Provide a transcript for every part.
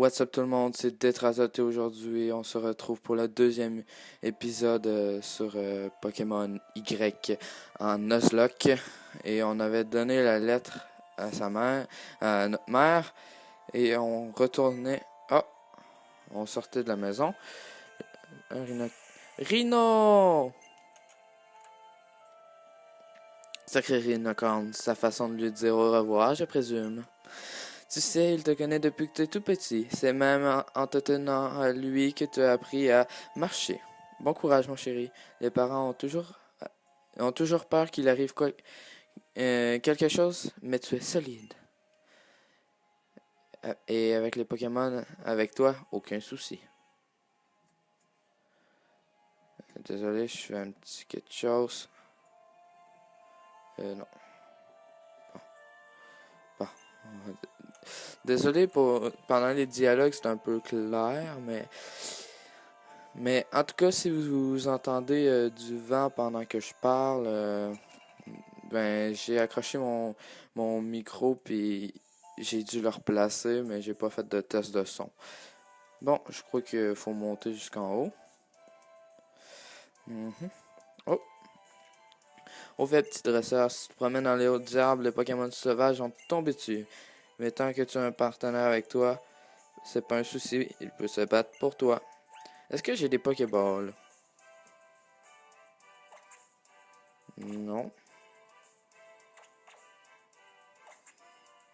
What's up tout le monde, c'est Détrazoté aujourd'hui. On se retrouve pour le deuxième épisode sur Pokémon Y en Nuzlocke. Et on avait donné la lettre à sa mère, à notre mère, et on retournait. Oh, on sortait de la maison. Rhino! Sacré Rhinocorn, sa façon de lui dire au revoir, je présume. Tu sais, il te connaît depuis que tu es tout petit. C'est même en te tenant à lui que tu as appris à marcher. Bon courage, mon chéri. Les parents ont toujours peur qu'il arrive quelque chose, mais tu es solide. Et avec les Pokémon, avec toi, aucun souci. Désolé, je fais un petit quelque chose. Non. Bon. Désolé pendant les dialogues, c'est un peu clair, mais en tout cas, si vous entendez du vent pendant que je parle, ben j'ai accroché mon micro puis j'ai dû le replacer, mais j'ai pas fait de test de son. Bon, je crois qu'il faut monter jusqu'en haut. Oh! Au fait, petit dresseur, si tu te promènes dans les hautes arbres, les Pokémon sauvages vont te tomber dessus. Mais tant que tu as un partenaire avec toi, c'est pas un souci, il peut se battre pour toi. Est-ce que j'ai des Pokéballs? Non.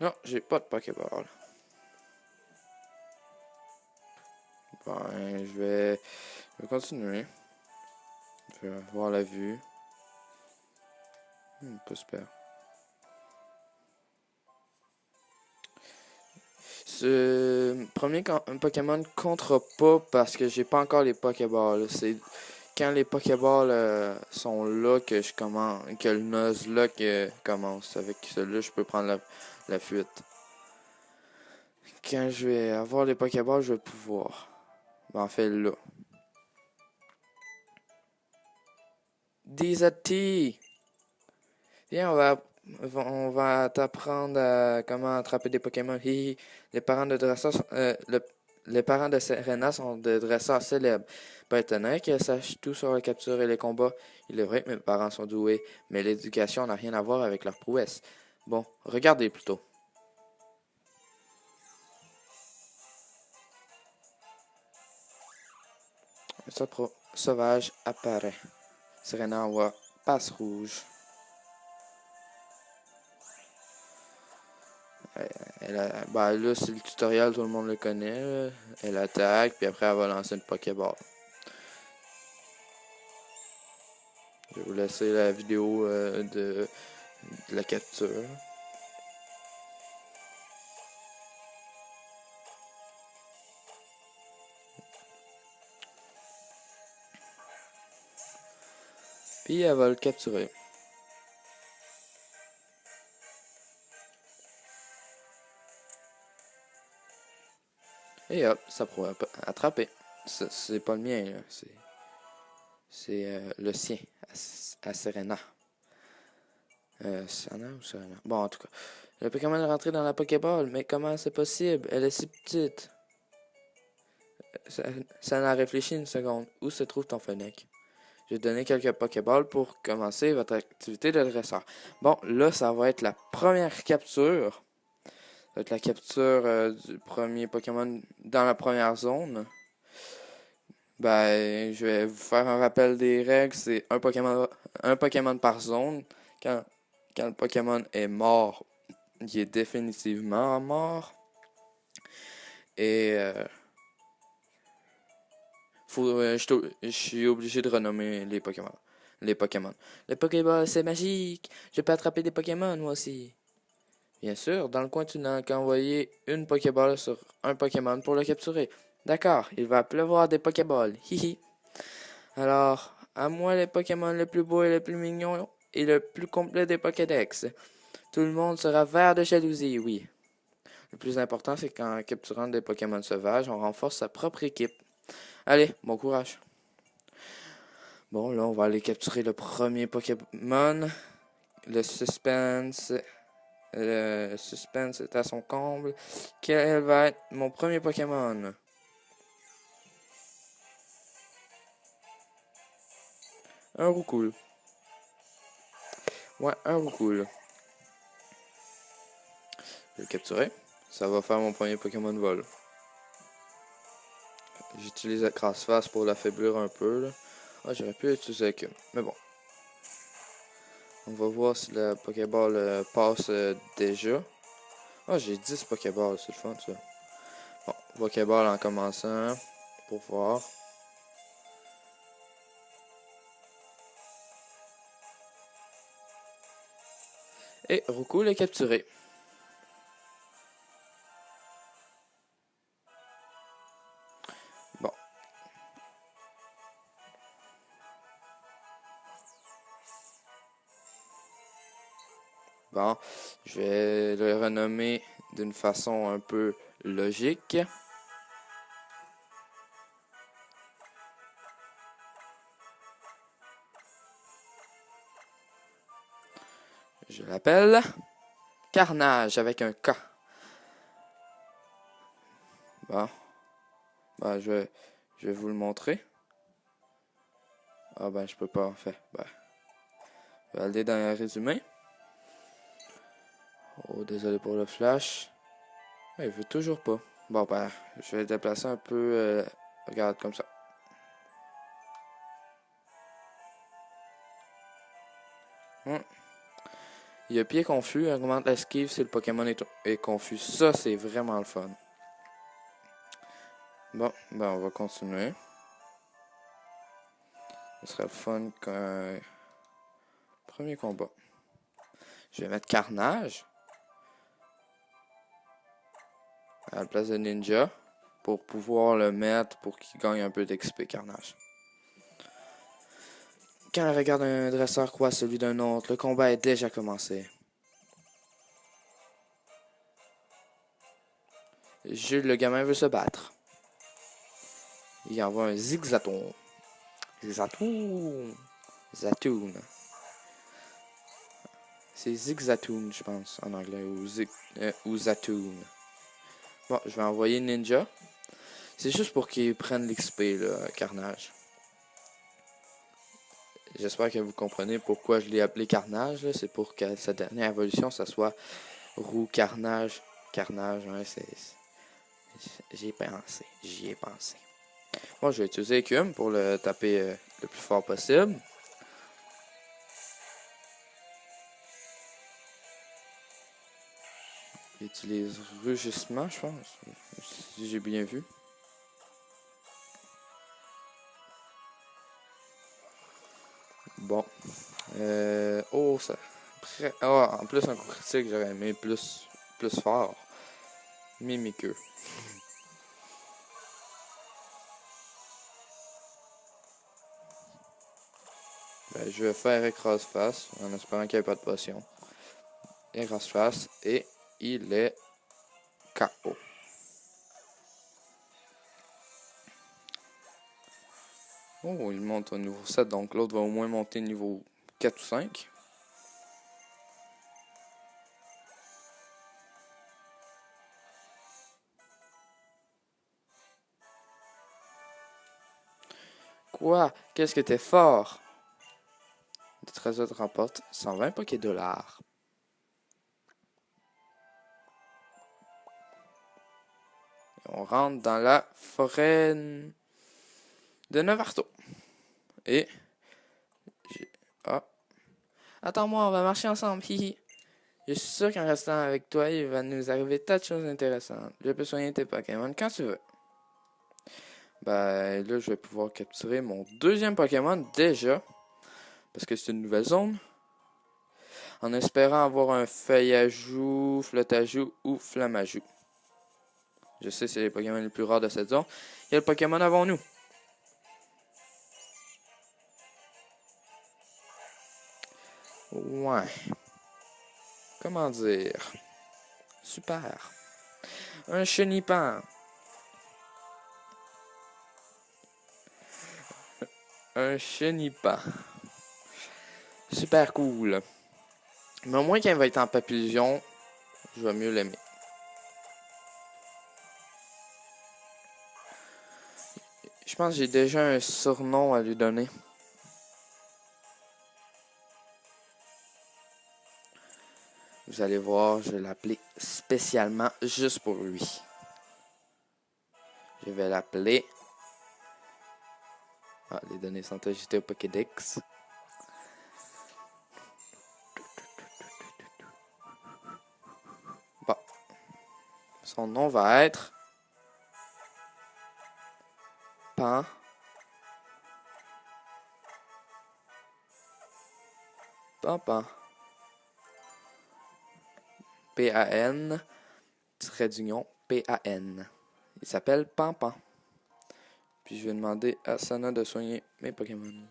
Non, j'ai pas de Pokéball. Ben, je vais continuer. Je vais avoir la vue. Pas super. Ce premier Pokémon comptera pas parce que j'ai pas encore les Pokéballs. C'est quand les Pokéballs sont là que je commence, que le Nuzlocke commence. Avec celui-là, je peux prendre la fuite. Quand je vais avoir les Pokéballs, je vais pouvoir. Ben, en fait, là. Dizati! Viens, on va t'apprendre comment attraper des Pokémon. Hihi. Les parents de dresseurs, les parents de Serena sont des dresseurs célèbres. Pas étonnant qu'elles sachent tout sur la capture et les combats. Il est vrai que mes parents sont doués, mais l'éducation n'a rien à voir avec leur prouesse. Bon, regardez plutôt. Sauvage apparaît. Serena envoie passe rouge. Ben là, c'est le tutoriel, tout le monde le connaît. Là. Elle attaque, puis après, elle va lancer une Pokéball. Je vais vous laisser la vidéo de la capture. Puis elle va le capturer. Et hop, ça pourrait attraper. C'est pas le mien, là. C'est le sien, à Serena. Serena ou Serena? Bon, en tout cas. Le Pokémon est rentré dans la Pokéball, mais comment c'est possible? Elle est si petite. Ça en a réfléchi une seconde. Où se trouve ton Fennec? Je vais donner quelques Pokéballs pour commencer votre activité de dresseur. Bon, là, ça va être la première capture. Ça va être la capture du premier Pokémon dans la première zone. Ben, je vais vous faire un rappel des règles. C'est un Pokémon par zone. Quand le Pokémon est mort, il est définitivement mort. Et je suis obligé de renommer les Pokémon. Les Pokémon. Le Pokéball, c'est magique. Je peux attraper des Pokémon, moi aussi. Bien sûr, dans le coin, tu n'as qu'à envoyer une Pokéball sur un Pokémon pour le capturer. D'accord, il va pleuvoir des Pokéballs. Hihi. Alors, à moi les Pokémon le plus beau et le plus mignon et le plus complet des Pokédex. Tout le monde sera vert de jalousie, oui. Le plus important, c'est qu'en capturant des Pokémon sauvages, on renforce sa propre équipe. Allez, bon courage. Bon, là, on va aller capturer le premier Pokémon. Le suspense Le suspense est à son comble. Quel va être mon premier Pokémon? Un Roucoule. Ouais, un Roucoule. Je vais le capturer. Ça va faire mon premier Pokémon vol. J'utilise la crasse-face pour l'affaiblir un peu. Là. Ah, j'aurais pu utiliser avec une. Mais bon. On va voir si la Pokéball passe déjà. Ah, j'ai 10 Pokéballs, c'est le fun ça. Bon, Pokéball en commençant. Pour voir. Et Roucoule est capturé. Bon. Bon, je vais le renommer d'une façon un peu logique. Je l'appelle Carnage avec un K. Bon. Ben, je vais vous le montrer. Ah ben, je peux pas en fait. Ben, je vais aller dans le résumé. Oh, désolé pour le flash. Ah, il veut toujours pas. Bon ben, je vais déplacer un peu. Regarde comme ça. Il y a pied confus, augmente l'esquive si le Pokémon est confus. Ça, c'est vraiment le fun. Bon, ben on va continuer. Ce sera le fun qu'un premier combat. Je vais mettre Carnage à la place de Ninja pour pouvoir le mettre pour qu'il gagne un peu d'XP Carnage. Quand elle regarde un dresseur croise celui d'un autre, le combat est déjà commencé. Jules, le gamin, veut se battre. Il envoie un Zigzaton. Zatoon. Zatoon. C'est Zigzatoon, je pense, en anglais, ou Zatoon. Bon, je vais envoyer Ninja. C'est juste pour qu'il prenne l'XP, là, Carnage. J'espère que vous comprenez pourquoi je l'ai appelé Carnage. C'est pour que sa dernière évolution, ça soit Roux Carnage. Carnage, hein, j'y ai pensé. Moi, je vais utiliser Écume pour le taper le plus fort possible. J'utilise Rugissement, je pense. Si j'ai bien vu. Bon. Oh, ça. Ah, en plus, un coup critique, j'aurais aimé plus fort. Mimiqueux. Ben, je vais faire écrase-face en espérant qu'il n'y ait pas de potion. Écrase-face et il est KO. Oh, il monte au niveau 7, donc l'autre va au moins monter niveau 4 ou 5. Quoi? Qu'est-ce que t'es fort? Le trésor te remporte 120 Pokédollars. On rentre dans la forêt de Novarto. Et... Ah. Attends-moi, on va marcher ensemble. Hihi. Je suis sûr qu'en restant avec toi, il va nous arriver tas de choses intéressantes. Je peux soigner tes Pokémon quand tu veux. Ben là, je vais pouvoir capturer mon deuxième Pokémon déjà. Parce que c'est une nouvelle zone. En espérant avoir un Feuillajou, Flottajou ou Flammajou. Je sais c'est les Pokémon les plus rares de cette zone. Quel Pokémon avons-nous? Ouais. Comment dire? Super. Un Chenipan. Un Chenipan. Super cool. Mais au moins qu'il va être en papillon, je vais mieux l'aimer. Je pense que j'ai déjà un surnom à lui donner. Vous allez voir, je vais l'appeler spécialement juste pour lui. Je vais l'appeler... Ah, les données sont ajoutées au Pokédex. Bon. Son nom va être... Pan. Pan. P-A-N, trait d'union, P-A-N. Il s'appelle Pan. Puis je vais demander à Sana de soigner mes Pokémon.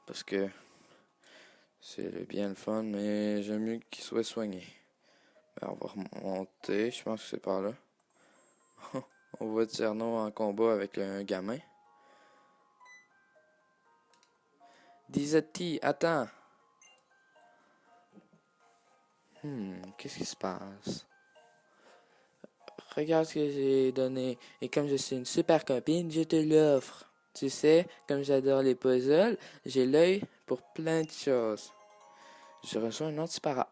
Parce que c'est bien le fun, mais j'aime mieux qu'il soit soigné. Ben, on va remonter, je pense que c'est par là. On voit Tierno en combat avec un gamin. Dizetti, attends! Qu'est-ce qui se passe? Regarde ce que j'ai donné. Et comme je suis une super copine, je te l'offre. Tu sais, comme j'adore les puzzles, j'ai l'œil pour plein de choses. Je reçois un antipara.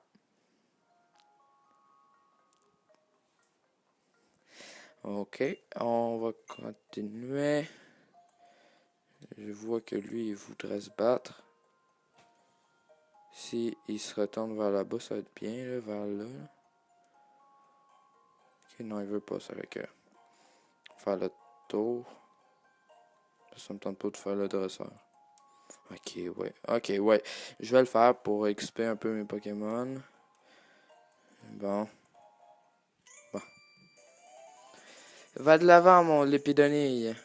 Ok, on va continuer. Je vois que lui, il voudrait se battre. Si il se retourne vers là-bas, ça va être bien, là, vers là. Ok, non, il veut pas, ça fait que... Faire le tour. Ça me tente pas de faire le dresseur. Ok, ouais. Je vais le faire pour XP un peu mes Pokémon. Bon. Va de l'avant, mon Lépidonille.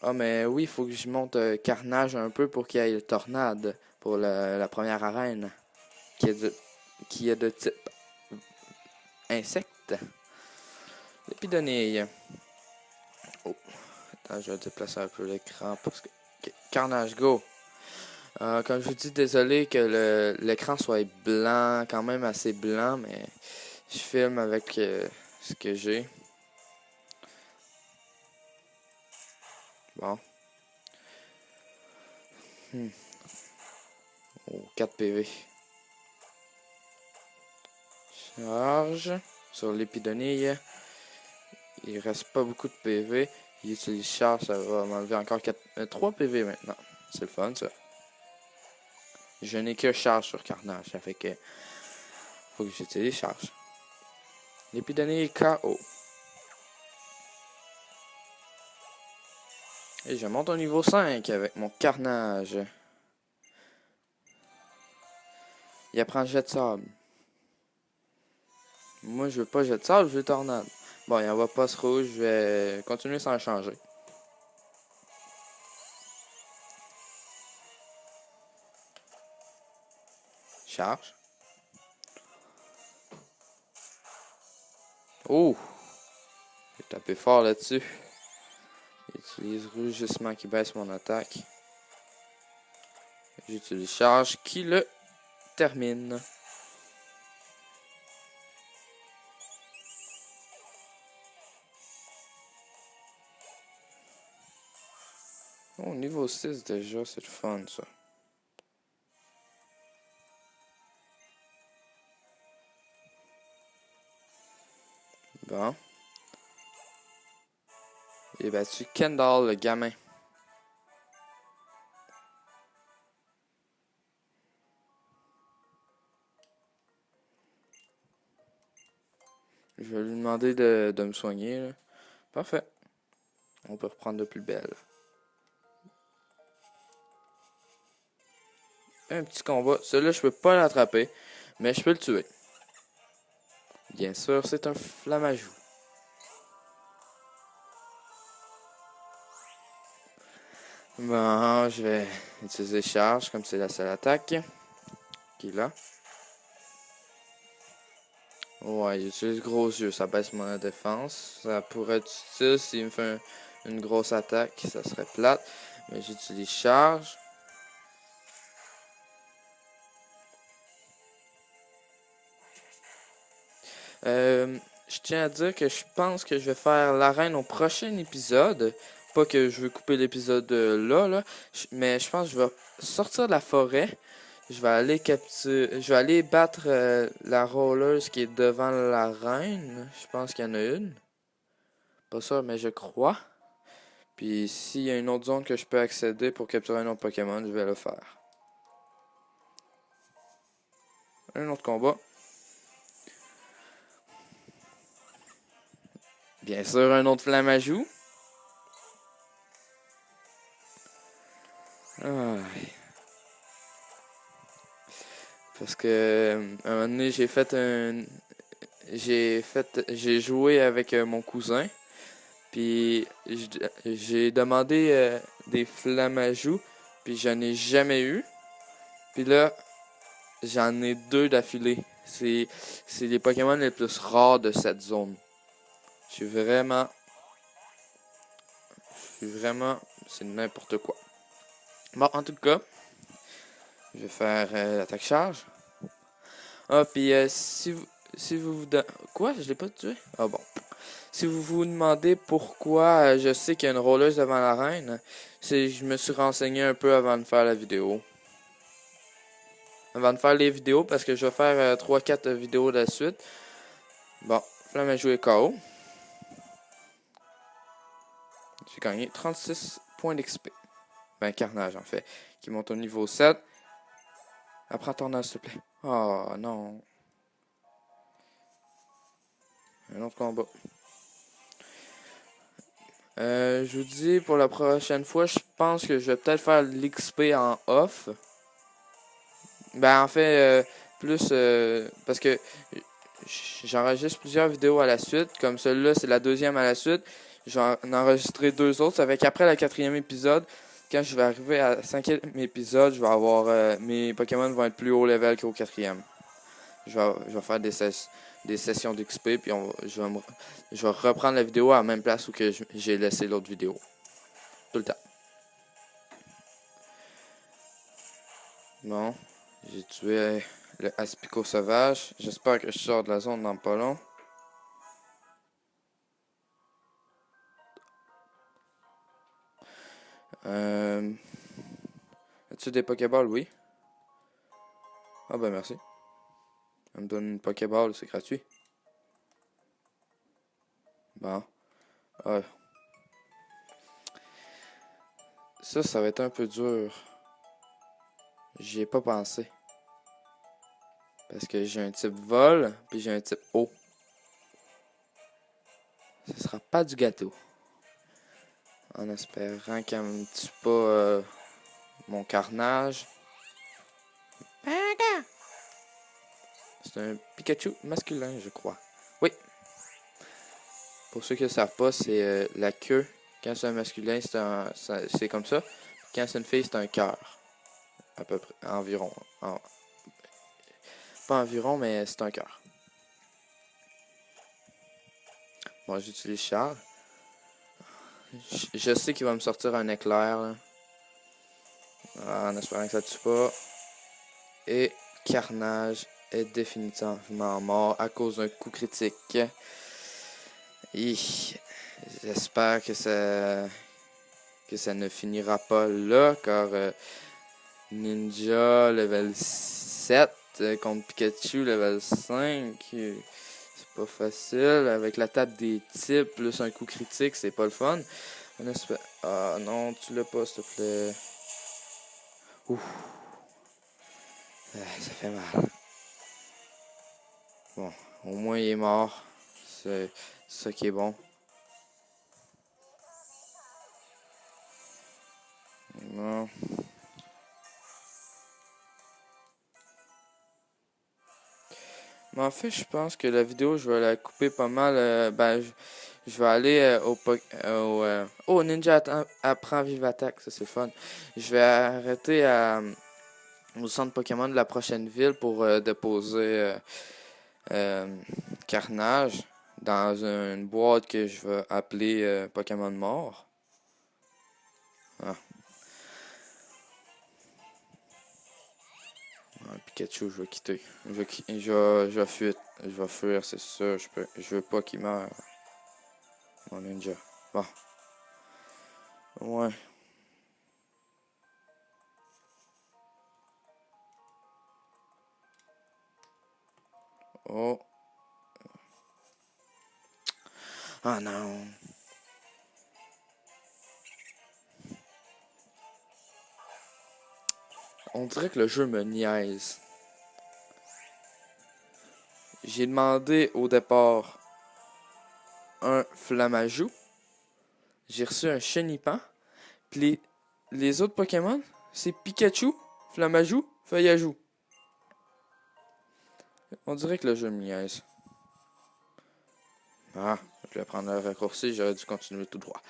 Ah, mais oui, il faut que je monte Carnage un peu pour qu'il y ait le Tornade pour la première arène. Qui est de type insecte. Lépidonille. Oh. Attends, je vais déplacer un peu l'écran parce que... Okay. Carnage, go! Comme je vous dis, désolé que l'écran soit blanc, quand même assez blanc, mais je filme avec ce que j'ai. Bon. Oh, 4 PV. Charge sur l'épidonille. Il reste pas beaucoup de PV. Il utilise charge, ça va m'enlever encore 3 PV maintenant. C'est le fun, ça. Je n'ai que charge sur Carnage, ça fait que faut que j'utilise charge. L'épidonille KO. Et je monte au niveau 5 avec mon Carnage. Il apprend jet de sable. Moi, je veux pas jet de sable, je veux tornade. Bon, il envoie poste rouge, je vais continuer sans le changer. Charge. Oh! J'ai tapé fort là-dessus. J'utilise rugissement qui baisse mon attaque. J'utilise charge qui le termine. Oh, niveau 6 déjà, c'est le fun ça. Bon. J'ai battu Kendall, le gamin. Je vais lui demander de me soigner. Là. Parfait. On peut reprendre de plus belle. Un petit combat. Celui-là, je peux pas l'attraper, mais je peux le tuer. Bien sûr, c'est un flamajou. Bon, je vais utiliser charge, comme c'est la seule attaque. Qui est là. Ouais, j'utilise gros yeux, ça baisse mon défense. Ça pourrait être utile s'il me fait une grosse attaque, ça serait plate. Mais j'utilise charge. Je tiens à dire que je pense que je vais faire l'arène au prochain épisode. Pas que je veux couper l'épisode là, mais je pense que je vais sortir de la forêt. Je vais aller battre la rolleuse qui est devant l'arène. Je pense qu'il y en a une. Pas sûr, mais je crois. Puis s'il y a une autre zone que je peux accéder pour capturer un autre Pokémon, je vais le faire. Un autre combat. Bien sûr, un autre Flammajou. Ah. Parce que un moment donné, j'ai joué avec mon cousin. Puis j'ai demandé des Flammajou. Puis j'en ai jamais eu. Puis là, j'en ai 2 d'affilée. C'est les Pokémon les plus rares de cette zone. Je suis vraiment... C'est n'importe quoi. Bon, en tout cas, je vais faire l'attaque charge. Ah, puis si vous quoi? Je l'ai pas tué? Ah bon. Si vous vous demandez pourquoi je sais qu'il y a une rolleuse devant l'arène, c'est je me suis renseigné un peu avant de faire la vidéo. Avant de faire les vidéos, parce que je vais faire 3-4 vidéos de la suite. Bon, Flammajou est KO. J'ai gagné 36 points d'XP. Ben, Carnage, en fait. Qui monte au niveau 7. Apprends ton âge, s'il te plaît. Oh, non. Un autre combat. Je vous dis, pour la prochaine fois, je pense que je vais peut-être faire l'XP en off. Ben, en fait, plus... parce que j'enregistre plusieurs vidéos à la suite. Comme celle-là, c'est la deuxième à la suite. J'en ai enregistré 2 autres. Ça fait qu'après le 4e épisode, quand je vais arriver à 5e épisode, je vais avoir... mes Pokémon vont être plus haut level qu'au 4e. Je vais faire des sessions d'XP, puis je vais reprendre la vidéo à la même place où que j'ai laissé l'autre vidéo. Tout le temps. Bon, j'ai tué le Aspico sauvage. J'espère que je sors de la zone dans pas long. As-tu des Pokéballs? Oui. Ah ben merci. Elle me donne une Pokéball, c'est gratuit. Bon. Ouais. Ça va être un peu dur. J'y ai pas pensé. Parce que j'ai un type vol, puis j'ai un type eau. Ce sera pas du gâteau. En espérant qu'elle me tue pas mon carnage. C'est un Pikachu masculin, je crois. Oui. Pour ceux qui ne savent pas, c'est la queue. Quand c'est un masculin, c'est comme ça. Quand c'est une fille, c'est un cœur. À peu près. Environ. Pas environ, mais c'est un cœur. Bon, j'utilise Charles. Je sais qu'il va me sortir un éclair. Là. En espérant que ça ne tue pas. Et Carnage est définitivement mort à cause d'un coup critique. Et j'espère que ça ne finira pas là, car Ninja level 7 contre Pikachu level 5, c'est pas facile. Avec la table des types plus un coup critique, c'est pas le fun. On espère... Ah non, tu l'as pas, s'il te plaît. Ouf. Ça fait mal. Bon, au moins il est mort. C'est ça qui est bon. Non. Mais en fait, je pense que la vidéo, je vais la couper pas mal. Je vais aller au Ninja apprend Vive Attaque, ça c'est fun. Je vais arrêter au centre Pokémon de la prochaine ville pour déposer Carnage dans une boîte que je vais appeler Pokémon mort. Ah. Pikachu, je vais quitter. Je vais fuir. Je vais fuir, c'est sûr. Je veux pas qu'il meure. Mon ninja. Bon. Ouais. Oh. Ah non. On dirait que le jeu me niaise. J'ai demandé au départ un Flamajou. J'ai reçu un Chenipan. Puis les autres Pokémon, c'est Pikachu, Flamajou, Feuillajou. On dirait que le jeu me niaise. Ah, je vais prendre le raccourci, j'aurais dû continuer tout droit.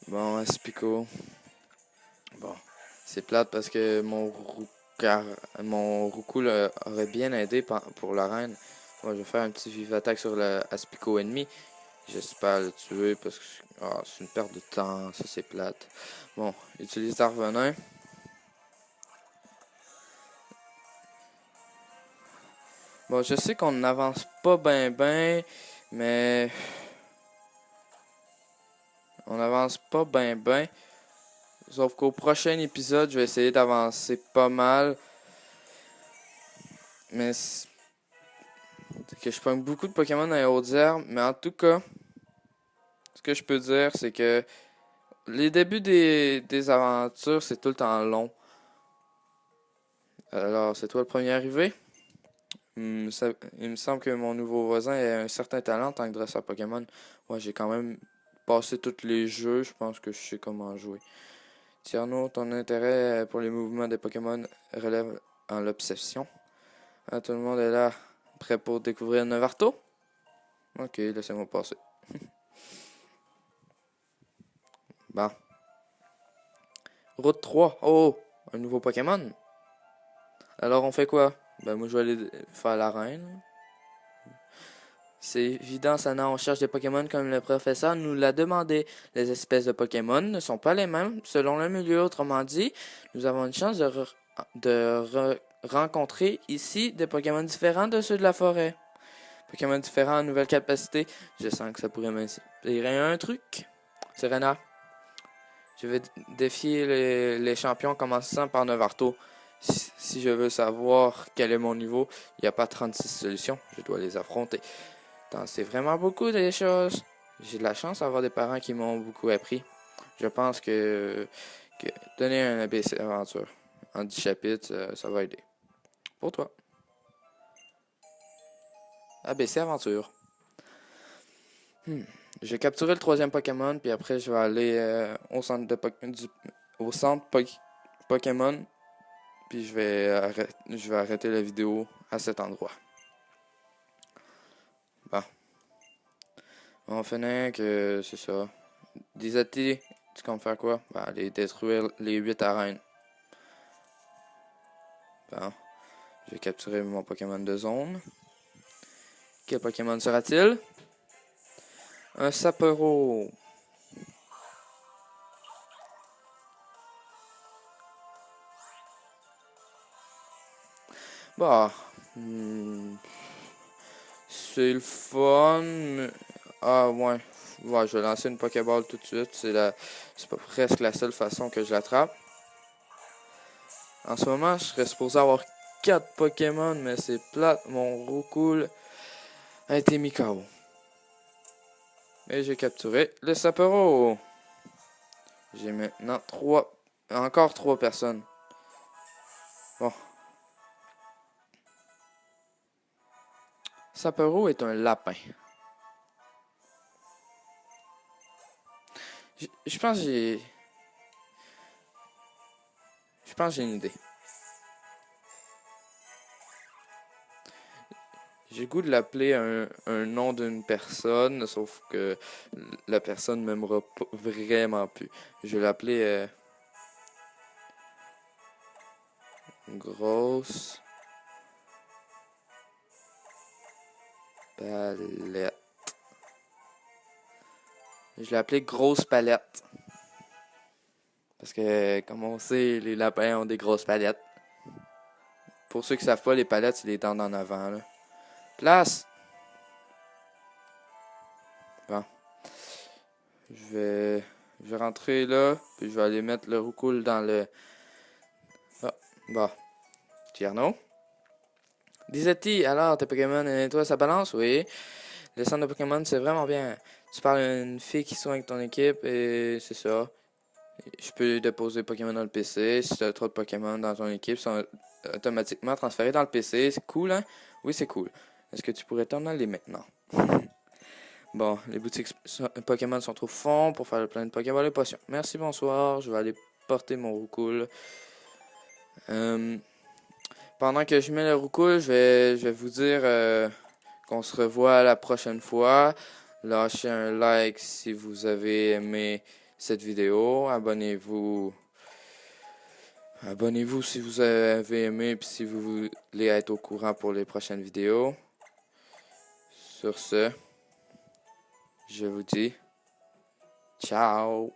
Bon, Aspico. Bon, c'est plate parce que mon Roucoule aurait bien aidé pour l'arène. Moi, je vais faire un petit vive attaque sur le Aspico ennemi. J'espère le tuer parce que c'est une perte de temps, ça c'est plate. Bon, utilise Darvenin. Bon, je sais qu'on n'avance pas ben, mais on n'avance pas ben. Sauf qu'au prochain épisode, je vais essayer d'avancer pas mal. Mais c'est que je prends beaucoup de Pokémon dans les hautes herbes. Mais en tout cas, ce que je peux dire, c'est que les débuts des aventures, c'est tout le temps long. Alors, c'est toi le premier arrivé. Il me semble que mon nouveau voisin a un certain talent en tant que dresseur Pokémon. Ouais, j'ai quand même passé tous les jeux. Je pense que je sais comment jouer. Tierno, ton intérêt pour les mouvements des Pokémon relève en l'obsession. Ah, tout le monde est là, prêt pour découvrir Nevarto? Ok, laissez-moi passer. Bon. Route 3. Oh, un nouveau Pokémon. Alors, on fait quoi? Ben, moi, je vais aller faire l'arène. C'est évident, Sana, on cherche des Pokémon comme le professeur nous l'a demandé. Les espèces de Pokémon ne sont pas les mêmes selon le milieu. Autrement dit, nous avons une chance de rencontrer ici des Pokémon différents de ceux de la forêt. Pokémon différents, nouvelles capacités. Je sens que ça pourrait m'inspirer un truc. Serena, je vais défier les champions commençant par Nevarto. Si je veux savoir quel est mon niveau, il n'y a pas 36 solutions. Je dois les affronter. C'est vraiment beaucoup des choses. J'ai de la chance d'avoir des parents qui m'ont beaucoup appris. Je pense que donner un ABC aventure en 10 chapitres, ça va aider. Pour toi. ABC aventure. Je vais capturer le troisième Pokémon, puis après je vais aller au centre Pokémon, puis je vais arrêter la vidéo à cet endroit. Bon. On finit que c'est ça. Disati, tu comptes faire quoi? Ben, aller détruire les 8 arènes. Bon. Je vais capturer mon Pokémon de zone. Quel Pokémon sera-t-il? Un Sapero. Bah. C'est le fun. Ah ouais. Ouais, je vais lancer une Pokéball tout de suite. C'est pas presque la seule façon que je l'attrape. En ce moment, je serais supposé avoir 4 Pokémon, mais c'est plate. Mon Roucoule a été mis KO. Et j'ai capturé le Sapero. J'ai maintenant encore 3 personnes. Bon. Sapero est un lapin. Je pense que j'ai une idée. J'ai le goût de l'appeler un nom d'une personne, sauf que la personne ne m'aimera vraiment plus. Je vais l'appeler Grosse Palette. Je l'ai appelé Grosse Palette. Parce que, comme on sait, les lapins ont des grosses palettes. pour ceux qui savent pas, les palettes, c'est les dents en avant, là. Place! Bon. Je vais rentrer là, puis je vais aller mettre le roucoule dans le... Ah, bon. Tierno? Disais-tu, alors, tes Pokémon, toi, ça balance? Oui. Le centre de Pokémon, c'est vraiment bien. Tu parles à une fille qui soigne ton équipe, et c'est ça. Je peux déposer Pokémon dans le PC. Si tu as trop de Pokémon dans ton équipe, ils sont automatiquement transférés dans le PC. C'est cool, hein? Oui, c'est cool. Est-ce que tu pourrais t'en aller maintenant? Bon, les boutiques Pokémon sont au fond pour faire le plein de Pokémon et potions. Merci, bonsoir. Je vais aller porter mon roucoule. Pendant que je mets le roucoule, je vais vous dire qu'on se revoit la prochaine fois. Lâchez un like si vous avez aimé cette vidéo. Abonnez-vous. Abonnez-vous si vous avez aimé et si vous voulez être au courant pour les prochaines vidéos. Sur ce, je vous dis ciao.